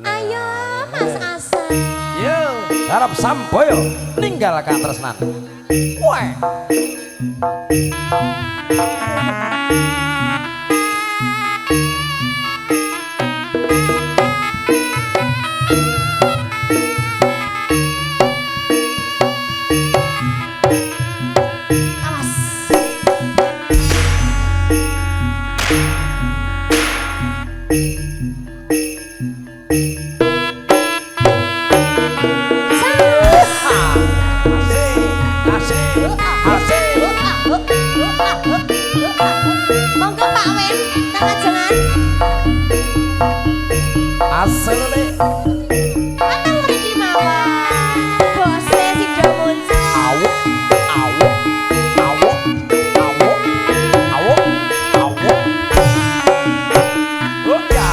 Ayo Mas Asep. Yo, harap samboyo ninggal katresnan. Weh. Monggo Pak Wen, tangajengan. Asal le. Apa mriki mawon? Bose sida muncul. Awuk, awuk, awuk, awuk, awuk, awuk. Oh ya.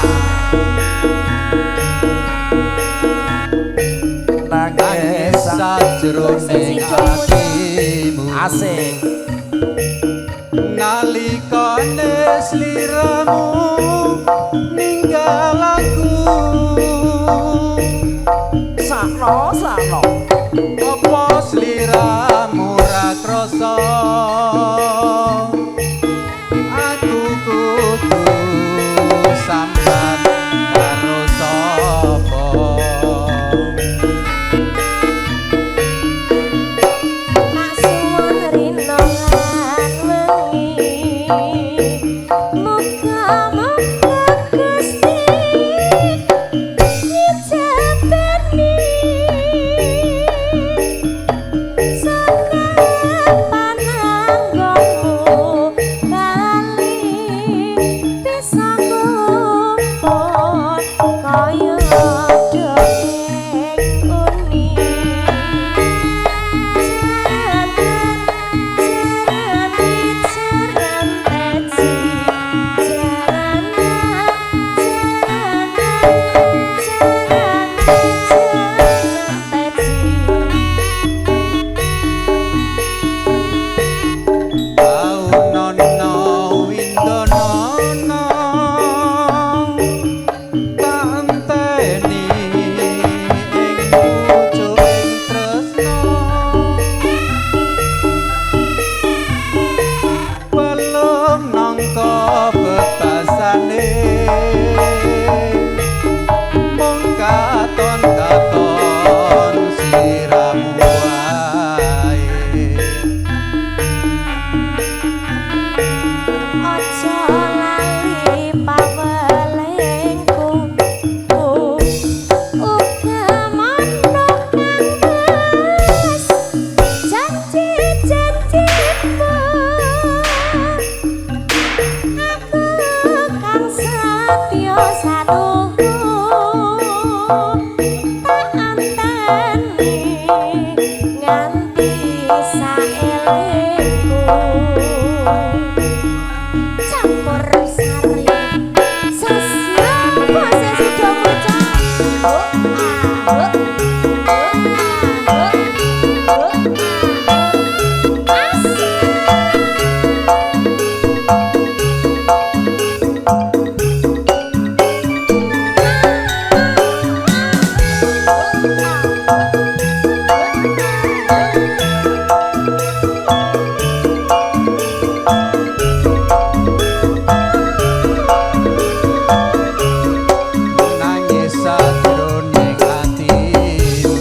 Nangis sajroning atimu. Asik. Nalikane sliramu ninggal aku Sakno, sakno. apa sliramu ra krasa aku kudu sambat karo sapa Tak suwun rino lan wengi. Muga-muga Gusti nyejabeni sanapan anggonmu kali bisa ngumpul kaya dongeng kuning. Aunono windonono tanteni ing pucuking tresno belum nangka betasane mung katon-katon sliramu wae Ojo lali pawelengku, uga manuk kangges janji-janjimu. Aku kang setya saruhu, tak anteni nganti saelengku. Campur sari sesiap bose sida muncul. nangis sajroning atimu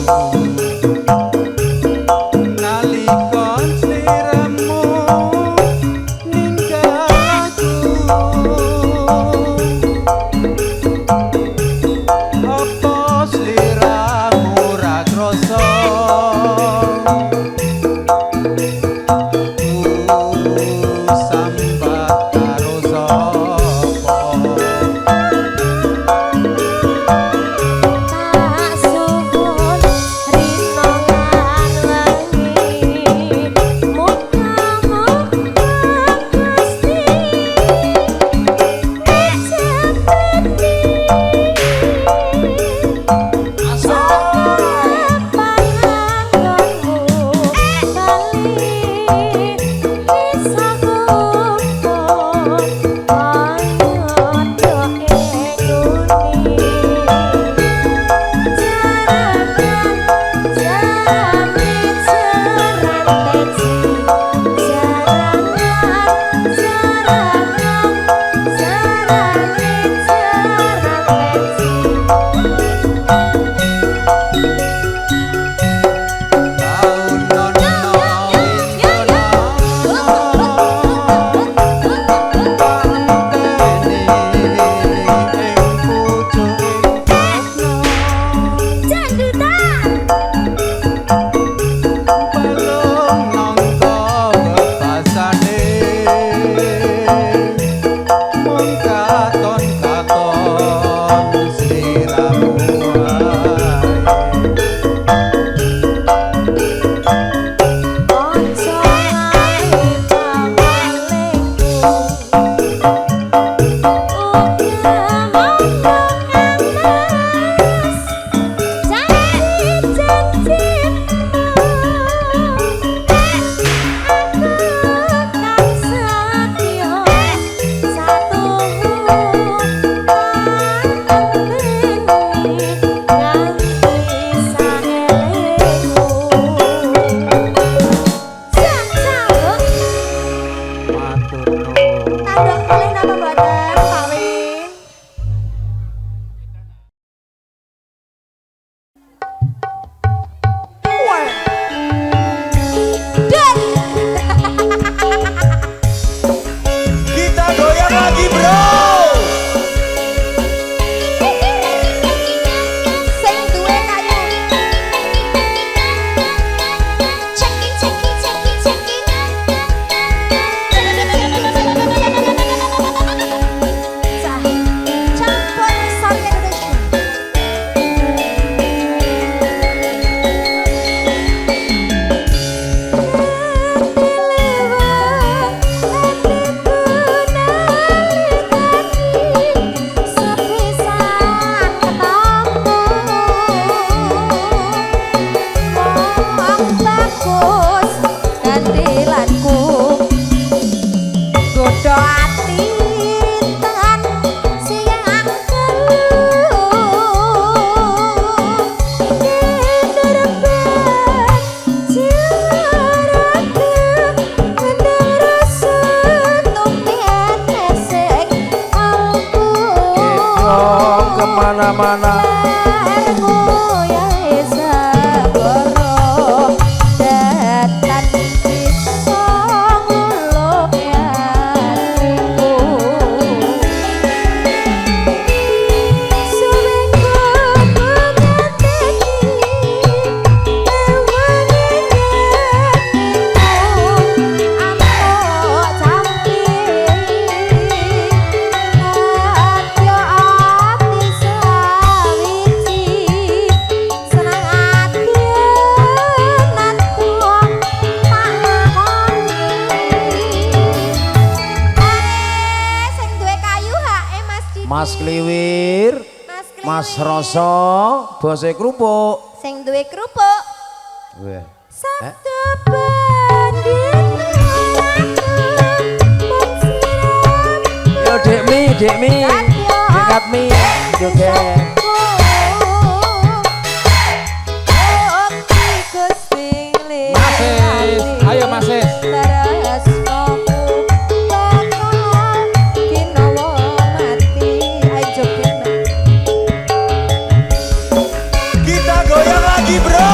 mana-mana. Mas Kliwir, Mas Roso, bose kerupuk. Sing duwe kerupuk. Weh. Sabtu banding Yo Dek Mi, dekat Mi, joget. Masis, ayo Masis. Kita goyang lagi, bro.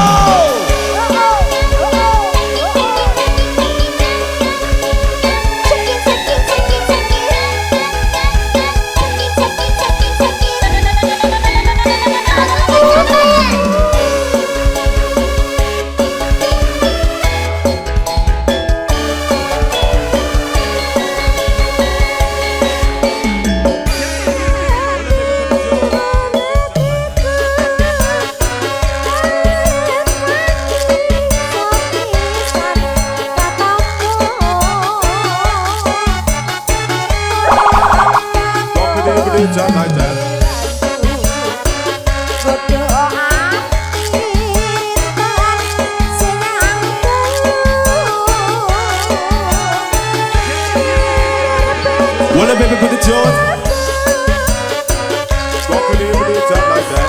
Just like that. Wanna baby put it on? Walk it in with it just like that.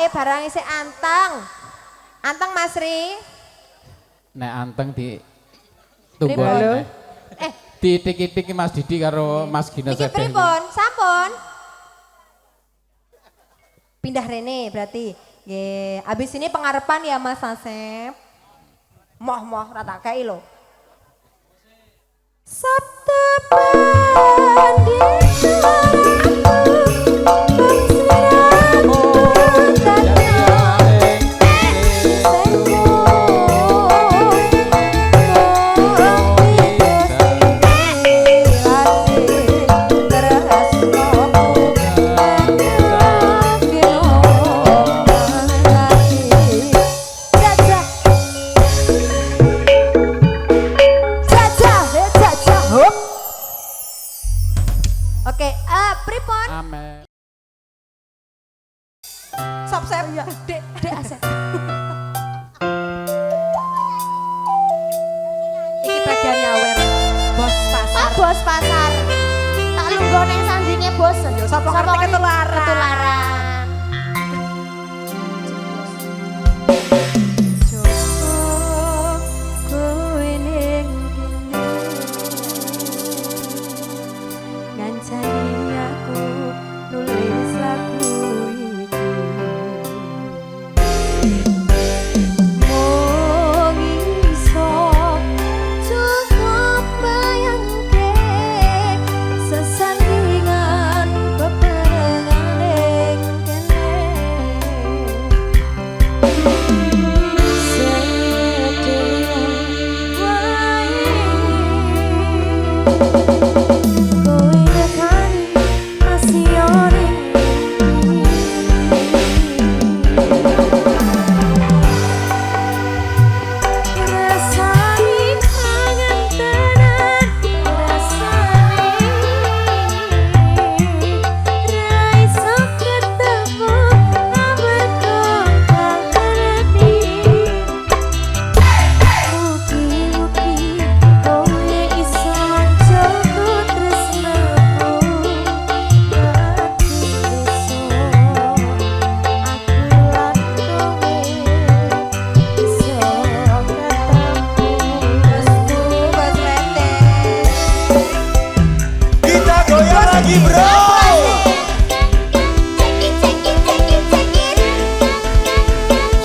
Barang isi anteng. Anteng Mas Ri. Nek anteng di tunggu Pripun? ae. Titik-titik Mas Didi karo Mas Gino Iki Sedeh. pripun? Sampun. Pindah rene berarti. Nggih, habis ini pengarepan ya Mas Asep. Moh rata kei lho. Sabtu banding Oke, pripun? Amen. Sop saya, dek Asep. Iki bagian nyawer, bos pasar. Bos pasar. Tak lungguh neng sandinge bosen. Sapa ngerti ketularan.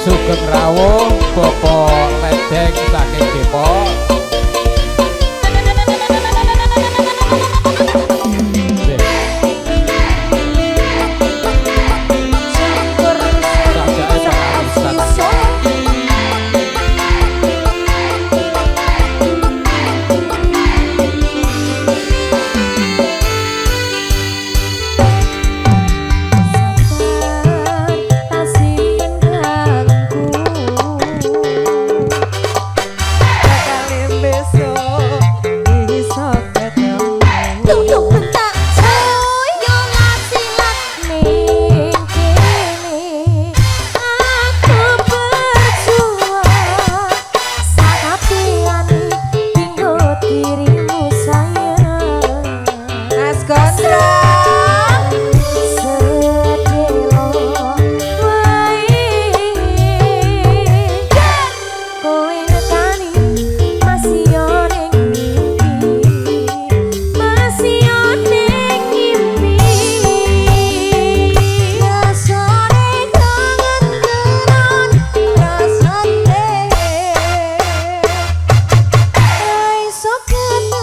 Sugeng rawuh Bapak Ledeng saking Depok. So good.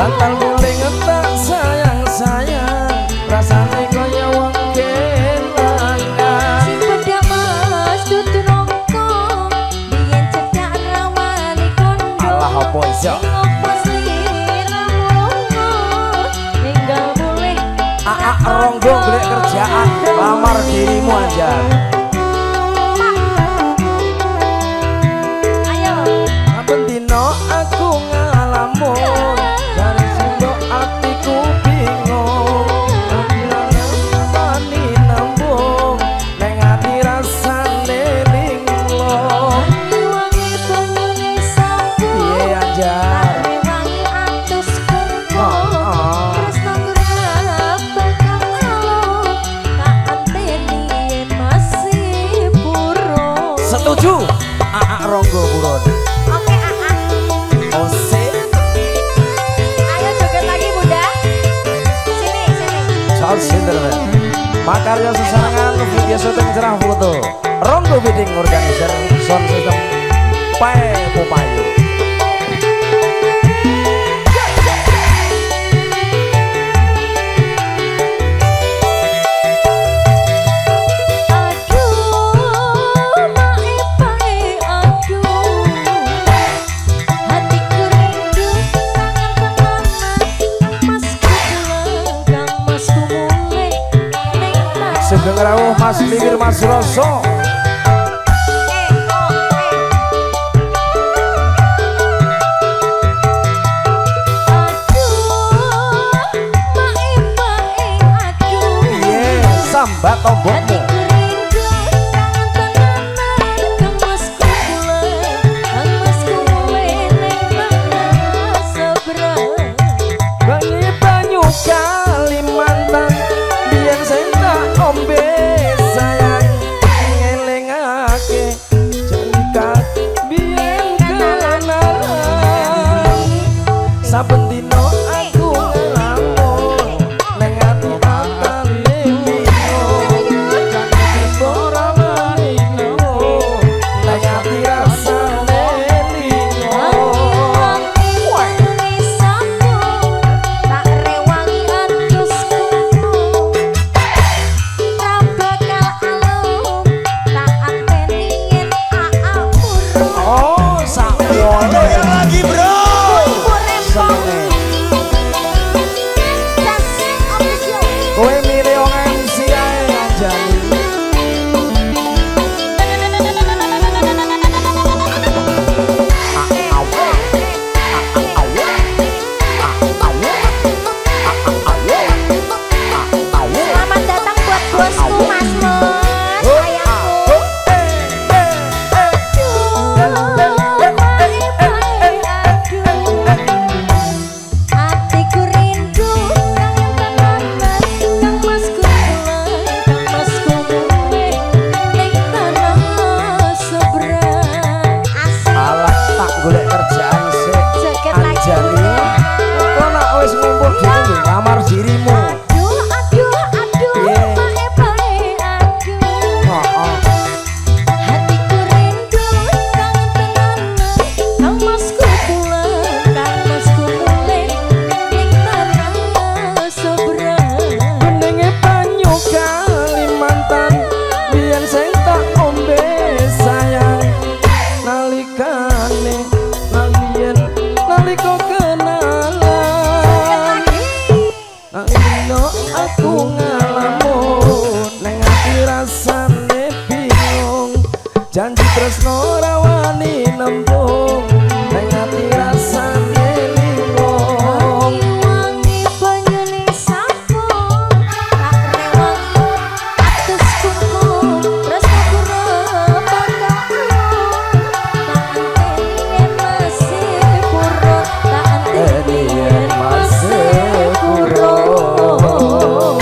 bantal guling tak sayang-sayang rasane kaya wong kelangan sing pedha mas dudu nongko biyen cedak rawani kondo alah apa iso ronggo golek kerjaan lamar dirimu aja ayo bendino aku ngalamun dari sindo atiku bingung wani nembung neng ati rasane linglung wangi banyune sapu piye anjar wangi atus kumpul tresno bakal alo tak anteni yen masih burung setuju ronggo buron oke ose ayo joget lagi bunda sini Charles Sinderman makarya sesarangan video syuting cerah foto ronggo bidding organizer sound system Pae Popayo Sugeng rawuh Mas Liwir Mas Roso piye sambat tombokmu banyu banyu Kalimantan biyen sing tak ombe sayang ngelingake jalikat biyen kenalan saben dino aku ngelamun neng ati atane bingung ora manino neng ati rasane linglung oh sakwono Yang lagi bro. kowe milih wong MC ae anjani Selamat datang buat bosku Mas Mus, sayangku. Hatiku rindu kangen tenanan kang masku pulang, kang masku mulai ning tanah seberang. Asik alah tak golek kerjaan sik joget lagi. anjani kok nak wis ngumpul dhewe ngamar dirimu Piye? Oh. Hatiku rindu kangen tenanan kang masku pulang, kang masku mulai ning tanah seberang. Benenge banyu Kalimantan biyen sing tak ombe sayang nalikane nalien nalika kenalan nalino aku ngalamun neng ati rasane bingung janji tresno ora wani nembung neng ati rasane linglung Wangi banyune sapu tak rewangi atus kumpul tresno kurang bakal tak anteni yen masih burung tak anteni yen masih burung.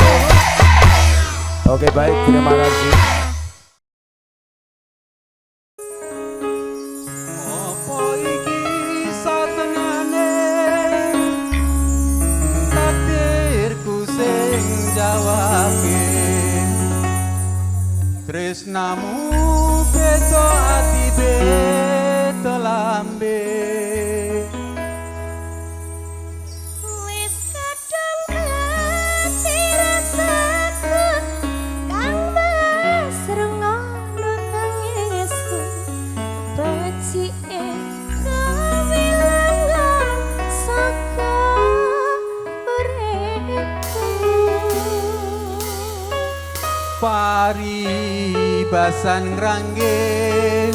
Oke baik, terima kasih. Apa iki satenane takdirku sing jawabke tresnamu beda ati beda lambe libasan ngrangge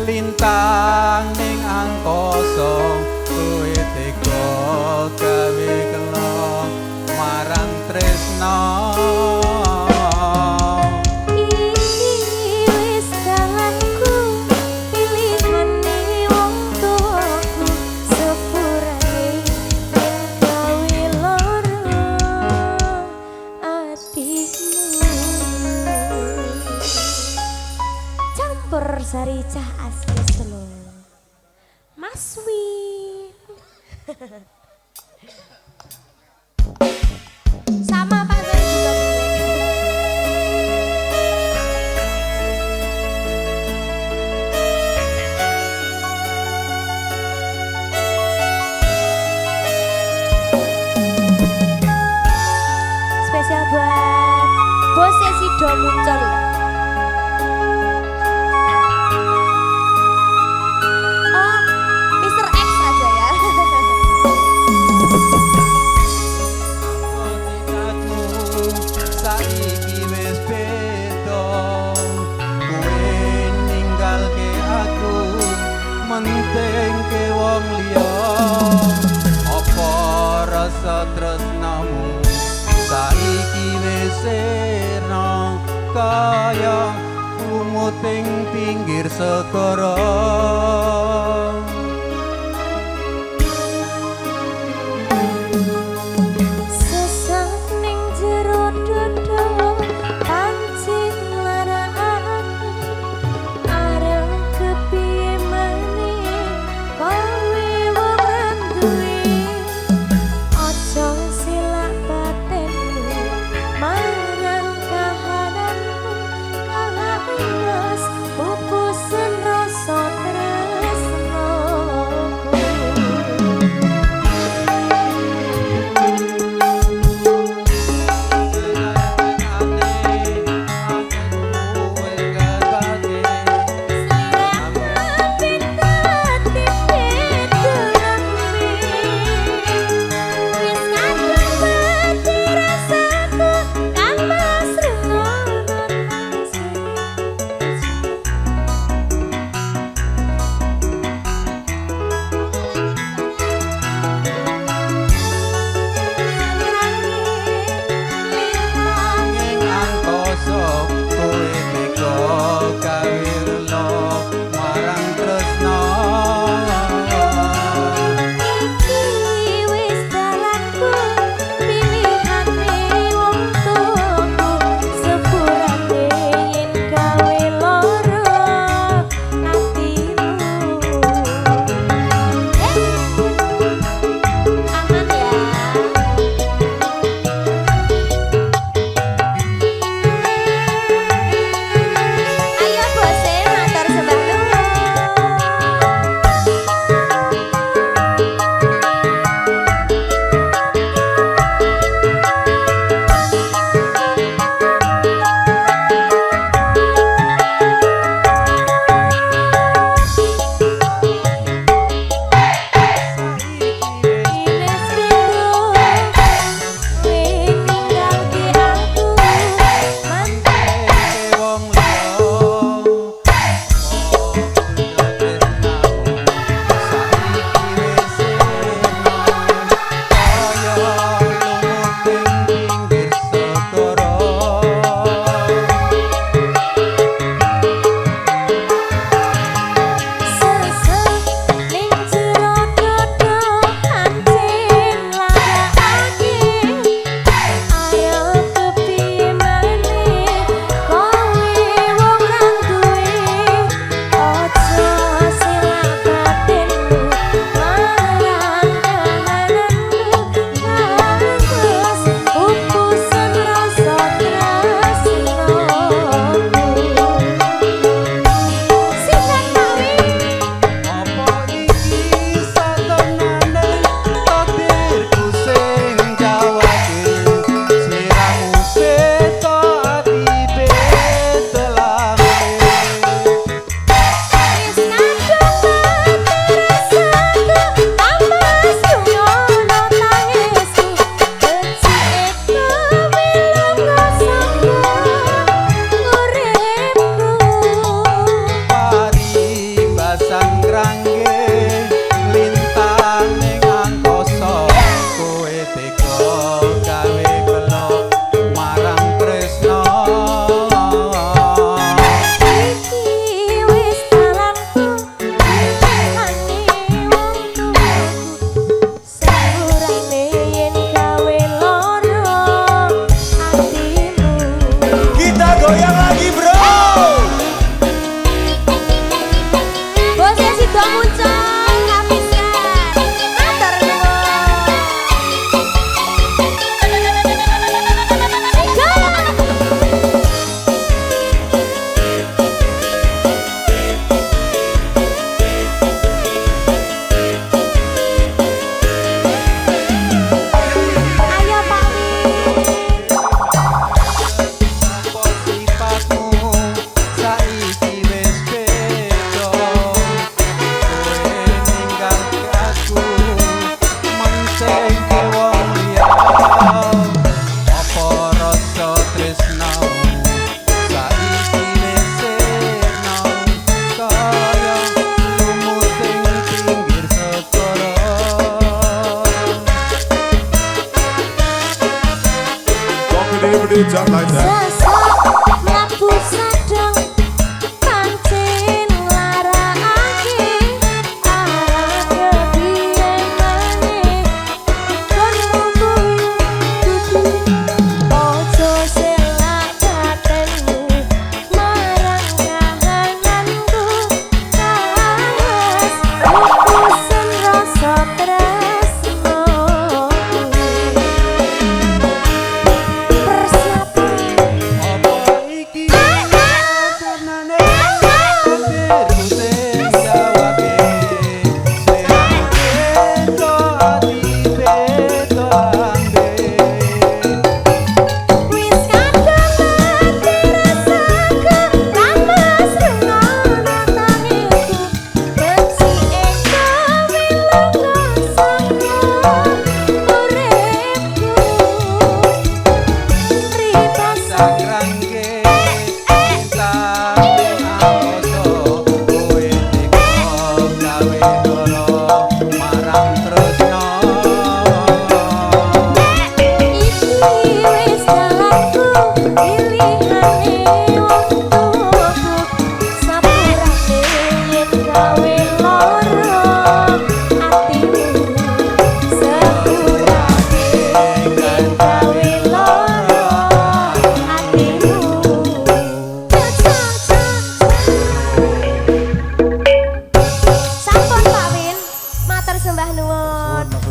lintang ning angkasa kowe tega gawe kelo marang tresno Sari cah asli Solo Mas Win sama Pak Zai juga spesial buat bos Sido muncul. Menteng ke wong liya apa rasa tresnamu saiki wis sirna kaya lumut ing pinggir segara sesat ning jero dodo pancing laraan arep kepiye pupusan rasa tresno booty just like that. Sesok mlaku sadang pancen larake ada piye maneh kon ngomong dudu ojo selak batenmu marang kahananku kalas putusan rasa tresno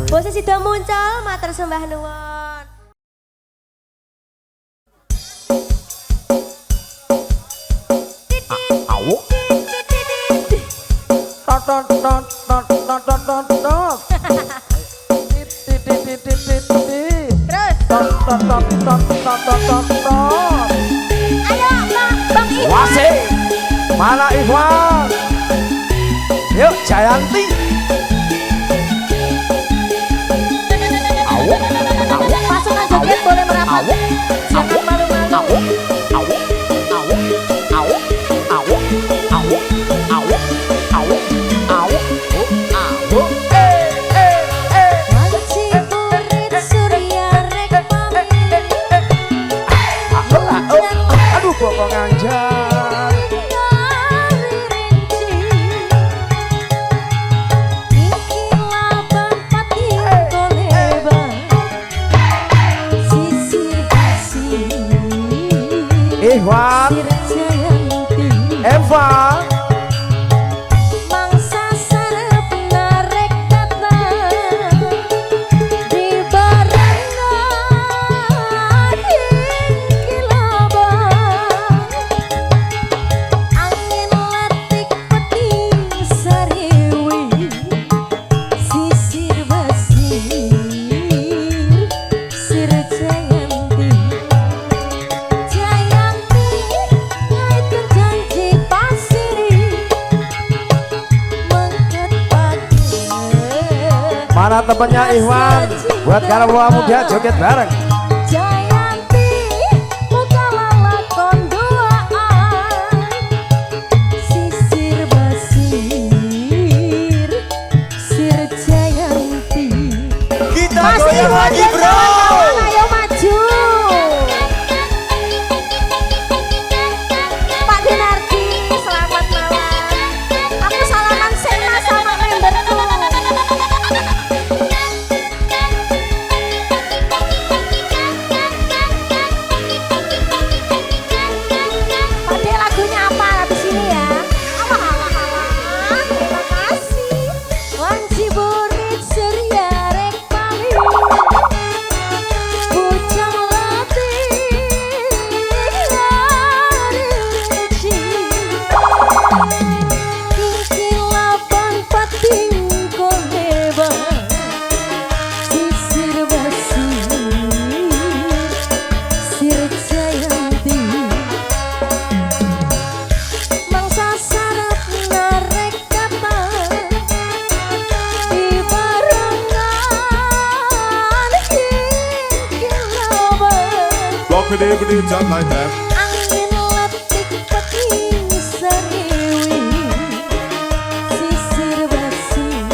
bosnya sudah muncul, matur sembah nuwun. Awu. Tot tot tot tot tot tot tot tot. Terus. Tot tot tot tot tot tot tot tot. Ayo, Bang Iwan. Wase. Mana Iwan? Yuk Jayanti. Pasukan joget boleh merapat. Jangan malu-malu. Wajib murid Surya rek pamit. Aduh pokok nganjar. Dari rinci. Iki laban pati koleba. Sisir-sisir. Iwan, Sir Jayanti. Eva. Mangsa sarep narek tata di barengan kilabang angin letik peting sariwi sisir basir Sir Jayanti Jayanti ngaitur janji pasiri mengket pagi Mana temennya Iwan? Buat karawa muda joget bareng. Jayanti muka lalakon duaan sisir basir Sir Jayanti Kita Mas goyang Iwan lagi dan bro. kawan-kawan, ayo maju Pak Dinarti selamat malam aku salaman sena sama memberku Pade lagunya apa habis ini ya? Terima kasih. Wanci burit Surya rek pamit. Bujang letih dari rinci. Iki lapan pating koleba. Sisir basir Sir Jayanti mangsa sarep narek kata di barengan kilabang Rock it, booty just like that. angin letik peting sariwi sisir basir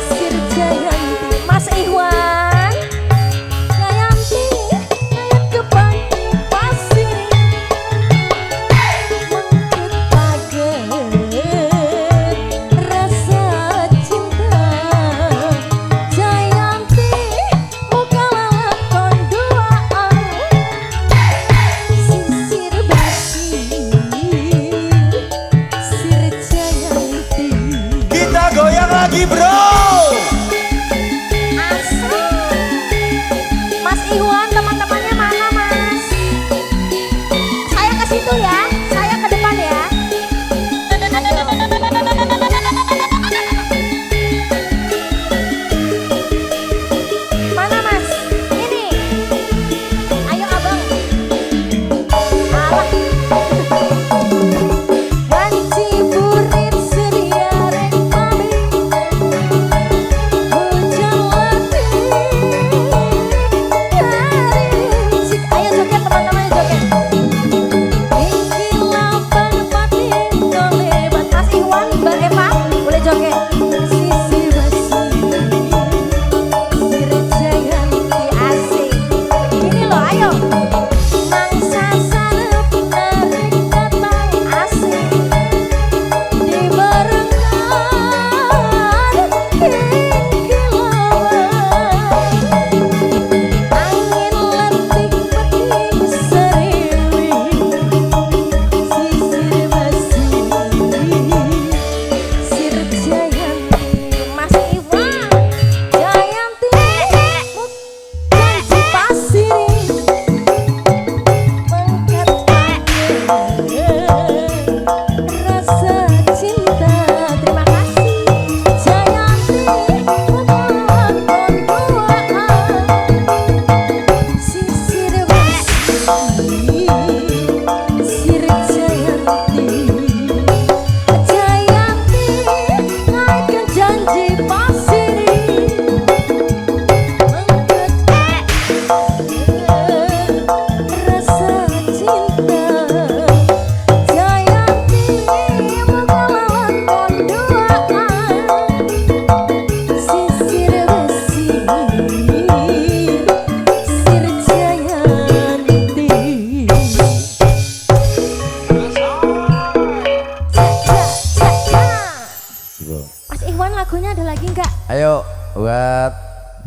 Sir Jayanti Mas Iwan Jayanti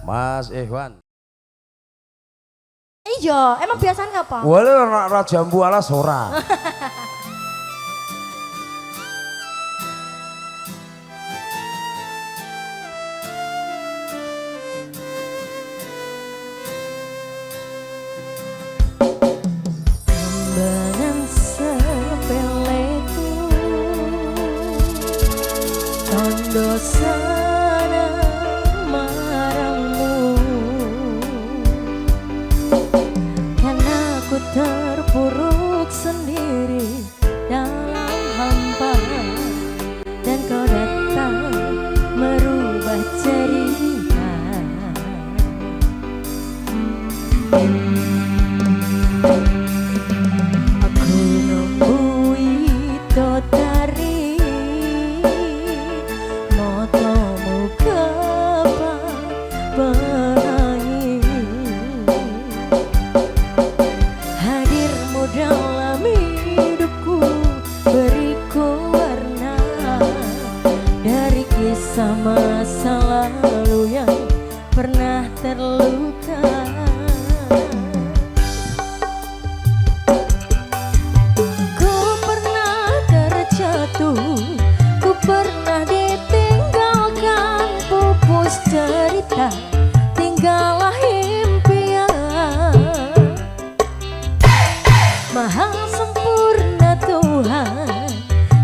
Mas Ikhwan. Iya, emang biasanya apa? Walau raja jambu alas ora. Kembangan sepeleku tondo sana marangmu, karena aku terpuruk sendiri dalam hampa, dan kau datang merubah cerita. Aku nembui totari motomu kepa penangis, hadirmu dalam hidupku beriku warna dari kisah masa lalu yang pernah terluka. Ku pernah ditinggalkan pupus cerita, tinggallah impian. Maha sempurna Tuhan,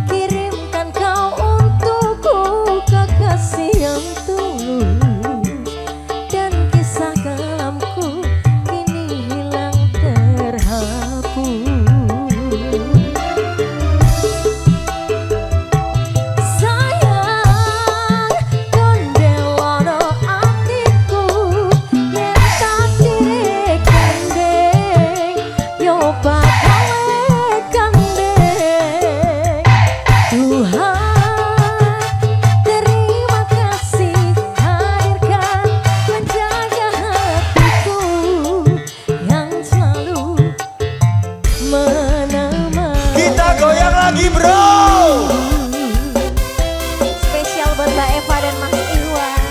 kirimkan kau untukku kekasih yang tulus, dan kisah kelamku kini hilang terhapus. Spesial buat Mbak Eva dan Mas Iwan.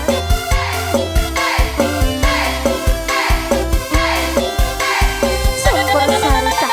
Sumber Sarsa.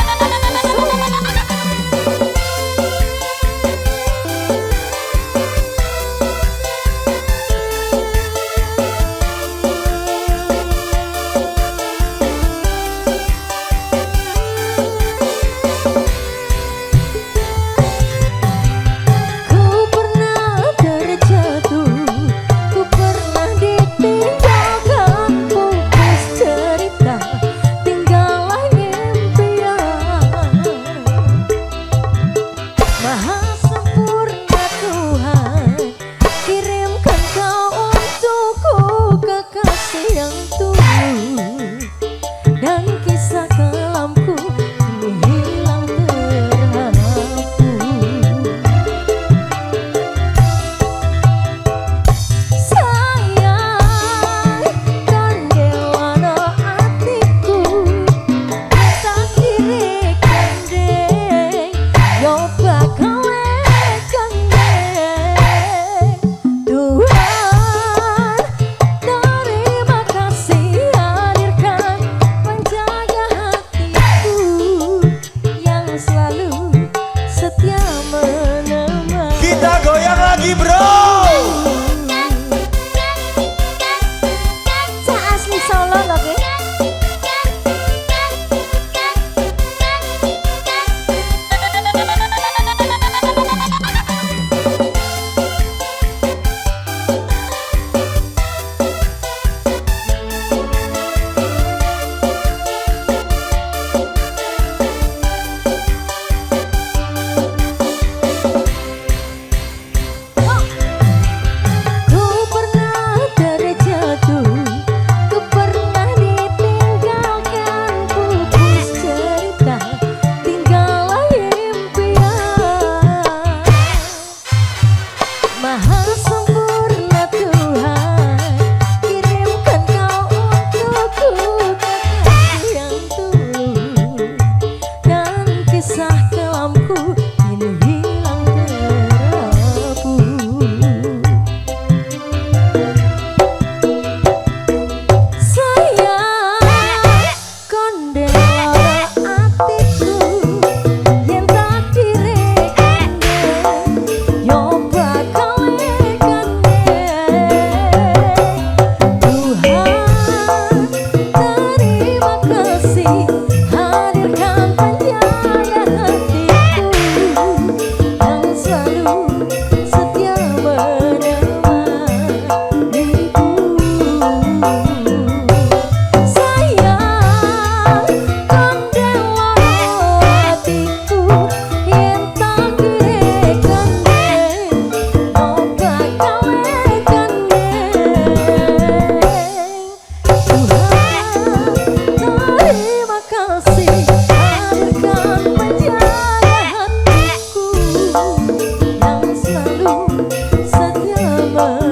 Love.